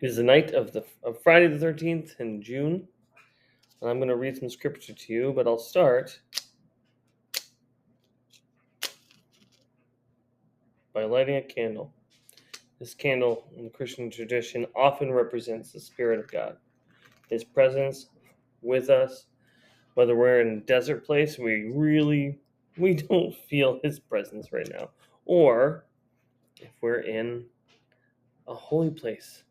It is the night of Friday the 13th in June, and I'm going to read some scripture to you, but I'll start by lighting a candle. This candle in the Christian tradition often represents the Spirit of God, His presence with us, whether we're in a desert place, we don't feel His presence right now, or if we're in a holy place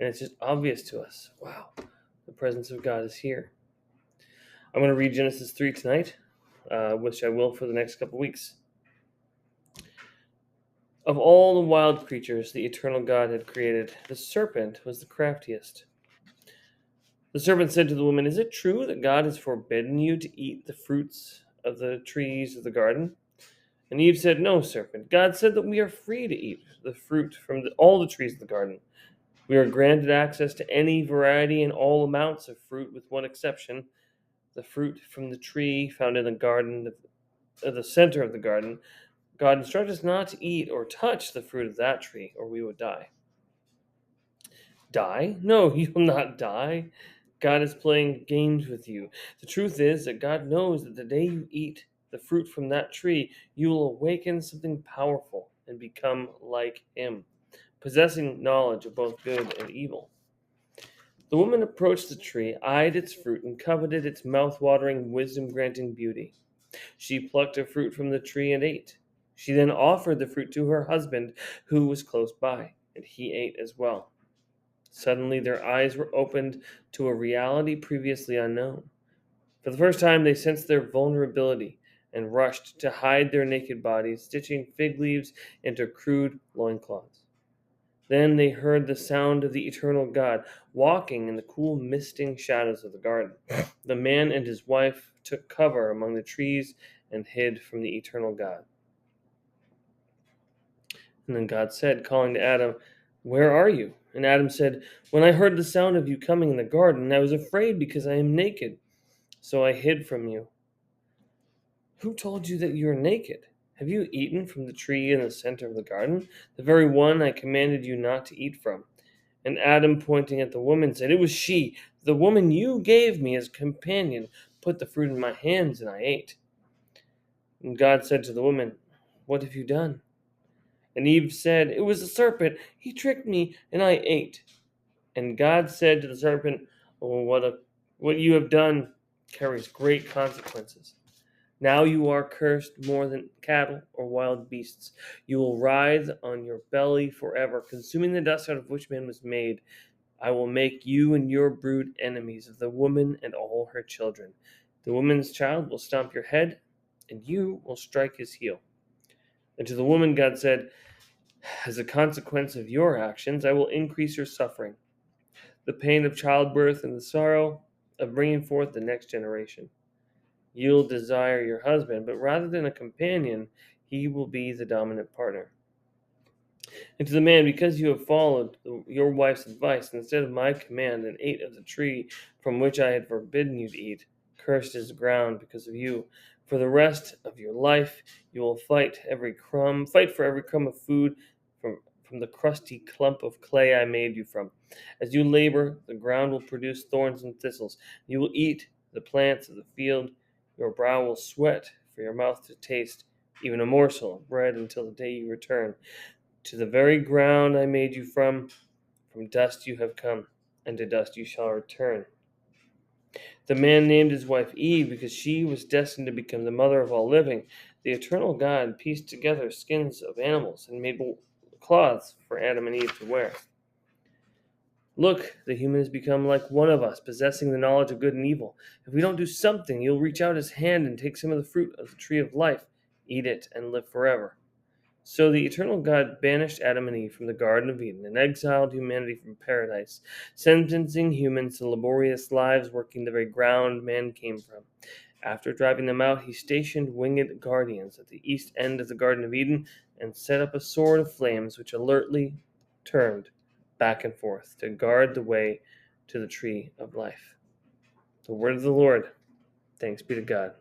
and it's just obvious to us, wow, the presence of God is here. I'm going to read Genesis 3 tonight, which I will for the next couple weeks. Of all the wild creatures the eternal God had created, the serpent was the craftiest. The serpent said to the woman, "Is it true that God has forbidden you to eat the fruits of the trees of the garden?" And Eve said, "No, serpent. God said that we are free to eat the fruit from all the trees of the garden. We are granted access to any variety and all amounts of fruit, with one exception: the fruit from the tree found in the garden, at the center of the garden. God instructed us not to eat or touch the fruit of that tree, or we would die." Die? No, you will not die. God is playing games with you. The truth is that God knows that the day you eat the fruit from that tree, you will awaken something powerful and become like Him, possessing knowledge of both good and evil. The woman approached the tree, eyed its fruit, and coveted its mouth-watering, wisdom-granting beauty. She plucked a fruit from the tree and ate. She then offered the fruit to her husband, who was close by, and he ate as well. Suddenly their eyes were opened to a reality previously unknown. For the first time, they sensed their vulnerability and rushed to hide their naked bodies, stitching fig leaves into crude loincloths. Then they heard the sound of the eternal God walking in the cool, misting shadows of the garden. The man and his wife took cover among the trees and hid from the eternal God. And then God said, calling to Adam, "Where are you?" And Adam said, "When I heard the sound of you coming in the garden, I was afraid because I am naked, so I hid from you." "Who told you that you are naked? Have you eaten from the tree in the center of the garden, the very one I commanded you not to eat from?" And Adam, pointing at the woman, said, "It was she, the woman you gave me as companion, put the fruit in my hands, and I ate." And God said to the woman, "What have you done?" And Eve said, "It was the serpent. He tricked me, and I ate." And God said to the serpent, "Oh, what you have done carries great consequences. Now you are cursed more than cattle or wild beasts. You will writhe on your belly forever, consuming the dust out of which man was made. I will make you and your brood enemies of the woman and all her children. The woman's child will stomp your head, and you will strike his heel." And to the woman, God said, "As a consequence of your actions, I will increase your suffering, the pain of childbirth and the sorrow of bringing forth the next generation. You'll desire your husband, but rather than a companion, he will be the dominant partner." And to the man, "Because you have followed your wife's advice instead of my command and ate of the tree from which I had forbidden you to eat, cursed is the ground because of you. For the rest of your life, you will fight for every crumb of food from the crusty clump of clay I made you from. As you labor, the ground will produce thorns and thistles. You will eat the plants of the field. Your brow will sweat for your mouth to taste even a morsel of bread until the day you return. To the very ground I made you from dust you have come, and to dust you shall return." The man named his wife Eve because she was destined to become the mother of all living. The eternal God pieced together skins of animals and made cloths for Adam and Eve to wear. "Look, the human has become like one of us, possessing the knowledge of good and evil. If we don't do something, he'll reach out his hand and take some of the fruit of the tree of life, eat it, and live forever." So the eternal God banished Adam and Eve from the Garden of Eden and exiled humanity from paradise, sentencing humans to laborious lives working the very ground man came from. After driving them out, he stationed winged guardians at the east end of the Garden of Eden and set up a sword of flames which alertly turned back and forth to guard the way to the tree of life. The word of the Lord. Thanks be to God.